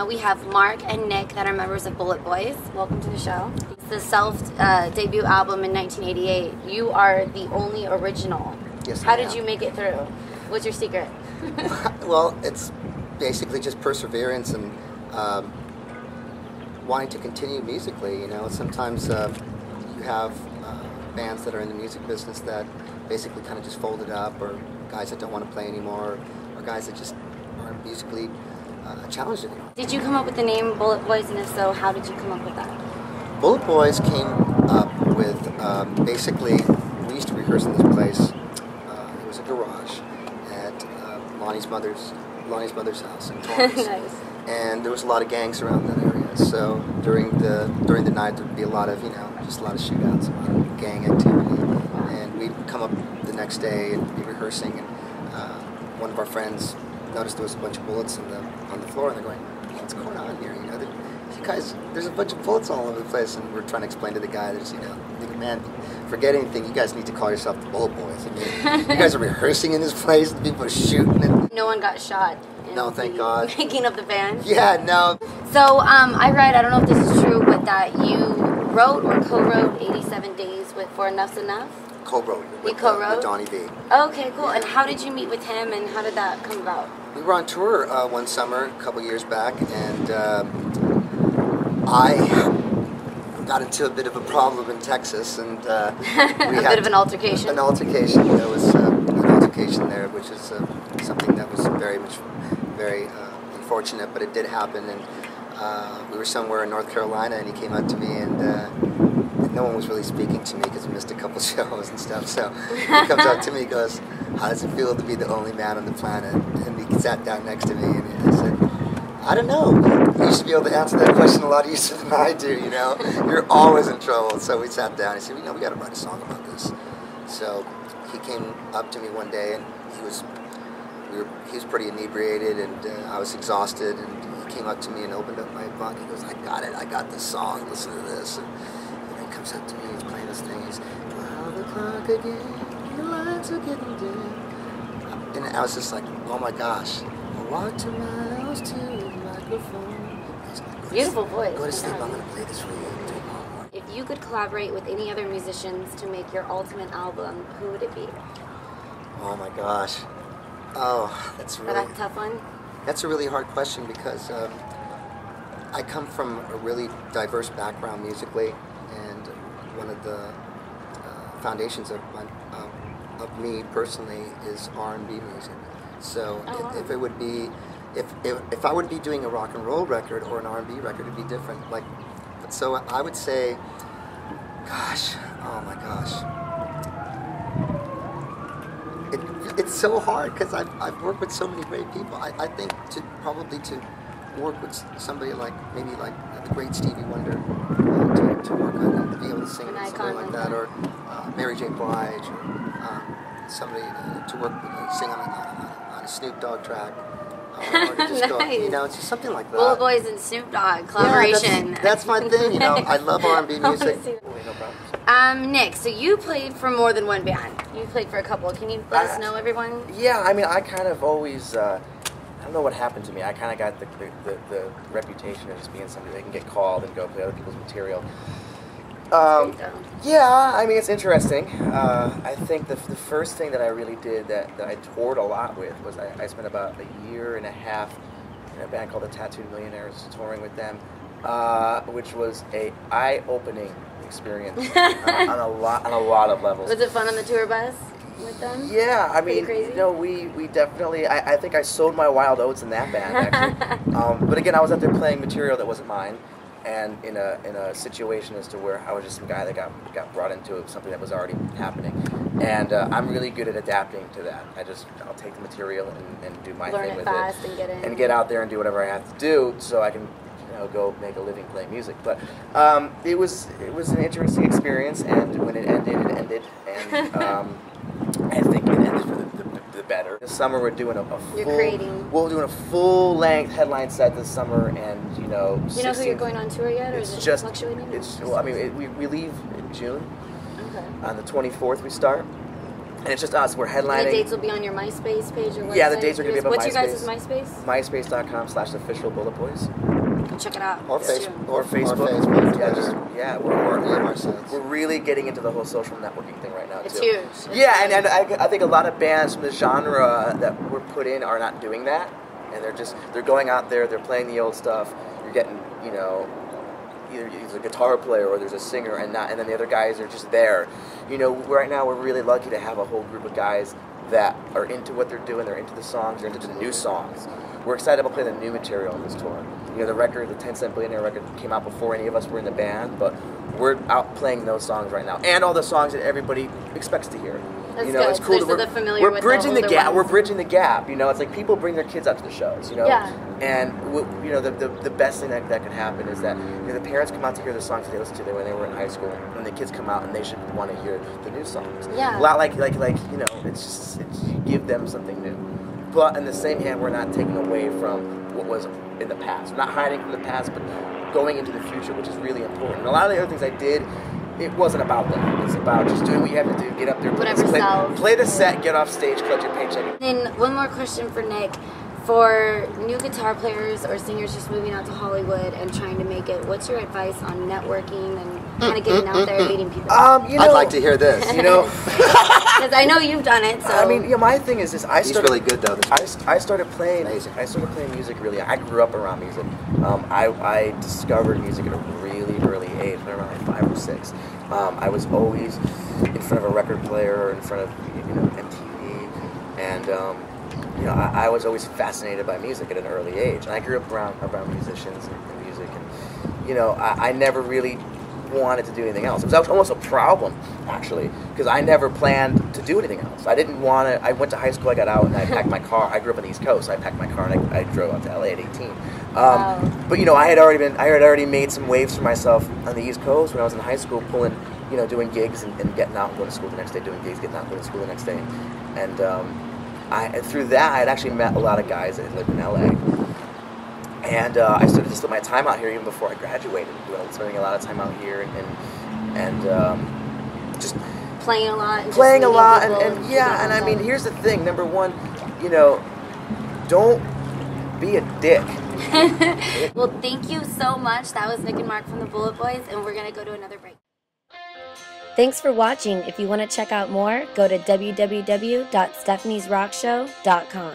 we have Mark and Nick that are members of Bullet Boys. Welcome to the show. It's the self-debut album in 1988. You are the only original. Yes, How did you make it through? What's your secret? Well, it's basically just perseverance and wanting to continue musically. You know, sometimes you have bands that are in the music business that basically kind of just folded up, or guys that don't want to play anymore, or guys that just aren't musically challenged anymore. Did you come up with the name Bullet Boys, and if so, how did you come up with that? Bullet Boys came up with basically, we used to rehearse in this place. It was a garage at Lonnie's mother's house in Torrance. Nice. And there was a lot of gangs around that area. So during the night there'd be a lot of, just a lot of shootouts, a lot of gang activity. And we'd come up the next day and be rehearsing, and one of our friends noticed there was a bunch of bullets on the floor, and they're going, "What's going on here? You guys, there's a bunch of bullets all over the place." And we're trying to explain to the guy, there's, man, forget anything. You guys need to call yourself the Bullet Boys. I mean, you guys are rehearsing in this place, and people are shooting. And no one got shot. No, thank God. Making of the band. Yeah, no. So I read, I don't know if this is true, but that you wrote or co-wrote 87 Days for Enough's Enough? Co-wrote. You co-wrote? With Donnie B. Okay, cool. And how did you meet with him, and how did that come about? We were on tour one summer a couple years back, and I got into a bit of a problem in Texas, and we bit of an altercation. An altercation. There was an altercation there, which is something that was very unfortunate, but it did happen. And we were somewhere in North Carolina, and he came up to me, and no one was really speaking to me because we missed a couple shows and stuff. So he comes up to me, and goes, "How does it feel to be the only man on the planet?" And he sat down next to me, and I said, "I don't know. You should be able to answer that question a lot easier than I do, You're always in trouble." So we sat down. He said, we got to write a song about this. So he came up to me one day, and he was pretty inebriated, and I was exhausted, and he came up to me and opened up my book. He goes, "I got it. I got this song. Listen to this." And he comes up to me, he's playing this thing. He's, "Wow, the clock again, the lights are getting dim." And I was just like, oh my gosh. I walked 2 miles to the microphone. Beautiful voice. Go to sleep, I'm going to play this for you. If you could collaborate with any other musicians to make your ultimate album, who would it be? Oh my gosh. Oh, that's a tough one? That's a really hard question, because I come from a really diverse background musically, and one of the foundations of me personally is R&B music. So if it would be, if I would be doing a rock and roll record or an R&B record, it'd be different. So I would say, gosh, oh my gosh. It's so hard, because I've worked with so many great people. I think to work with somebody maybe like the great Stevie Wonder, to work on and to be able to sing something like that, or Mary J. Blige, or somebody to work sing on a Snoop Dogg track, or to just nice. go, it's just something like that. Bullet Boys and Snoop Dogg collaboration. Yeah, that's my thing. I love R&B music. No problem. Nick, so you played for more than one band. You played for a couple. Can you let us know, everyone? Yeah, I mean, I kind of always, I don't know what happened to me. I kind of got the reputation of just being somebody that can get called and go play other people's material. Yeah, I mean, it's interesting. I think the first thing that I really did that I toured a lot with was I spent about a year and a half in a band called the Tattooed Millionaires, touring with them, which was a eye-opening experience on a lot of levels. Was it fun on the tour bus with them? Yeah, I mean, crazy? We definitely, I think I sowed my wild oats in that band, actually. But again, I was out there playing material that wasn't mine, and in a situation as to where I was just some guy that got brought into something that was already happening. And I'm really good at adapting to that. I'll take the material and do my thing with it. Learn it fast and get in. And get out there and do whatever I have to do so I can go make a living playing music. But it was an interesting experience, and when it ended, it ended. And I think it ended for the better. This summer we're doing we're doing a full length headline set this summer, and Do you know who you're going on tour yet, or is it fluctuating? We leave in June. Okay. On the 24th we start. And it's just us. We're headlining. And the dates will be on your MySpace page or website? Yeah, the dates are going to be up on What's MySpace. your guys' MySpace? MySpace.com/officialbulletboys. check it out. Or It's Facebook. true. Or Facebook. Yeah, Twitter. Yeah, we're really getting into the whole social networking thing right now, It's too. huge. It's Yeah, huge. and I think a lot of bands from the genre that were put in are not doing that. And they're going out there, they're playing the old stuff. You're getting, you know, either a guitar player or there's a singer, and then the other guys are just there. You know, right now we're really lucky to have a whole group of guys that are into what they're doing. They're into the songs. They're into the new songs. We're excited about playing the new material on this tour. You know, the record, the 10 Cent Billionaire record, came out before any of us were in the band, but we're out playing those songs right now, and all the songs that everybody expects to hear. That's You know, good. it's cool. So That they're familiar we're with bridging the the older gap. ones. We're bridging the gap. You know, it's like people bring their kids out to the shows. You know, Yeah. and you know, the best thing that could happen is that, you know, the parents come out to hear the songs that they listened to when they were in high school, and the kids come out and they should want to hear the new songs. Yeah. A lot like you know, it's you give them something new. But in the same hand, we're not taking away from what was in the past. We're not hiding from the past, but going into the future, which is really important. And a lot of the other things I did, it wasn't about that. It's about just doing what you have to do, get up there, Whatever sells. play the set, get off stage, collect your paycheck. Then one more question for Nick. For new guitar players or singers just moving out to Hollywood and trying to make it, what's your advice on networking and kind of getting out there and meeting people? You know, I'd like to hear this. You know, Because I know you've done it. So I mean, you know, my thing is this. He's really good though. I started playing. Amazing. I started playing music really. I grew up around music. I discovered music at a really early age, when around like 5 or 6. I was always in front of a record player, or in front of, you know, MTV, and you know, I was always fascinated by music at an early age. And I grew up around musicians and music, and you know, I never really wanted to do anything else. It was almost a problem, actually, because I never planned to do anything else. I didn't want to. I went to high school, I got out, and I packed my car. I grew up on the East Coast. So I packed my car and I drove out to LA at 18. But you know, I had already made some waves for myself on the East Coast when I was in high school, pulling, you know, doing gigs and getting out and going to school the next day, doing gigs, getting out and going to school the next day, and through that, I had actually met a lot of guys that lived in LA. And I started to split my time out here even before I graduated. You know, spending a lot of time out here and just playing a lot. And playing a just lot, meeting people and yeah, and I mean, here's the thing. Number one, you know, don't be a dick. Well, thank you so much. That was Nick and Mark from the Bullet Boys, and we're gonna go to another break. Thanks for watching. If you want to check out more, go to www.stephaniesrockshow.com.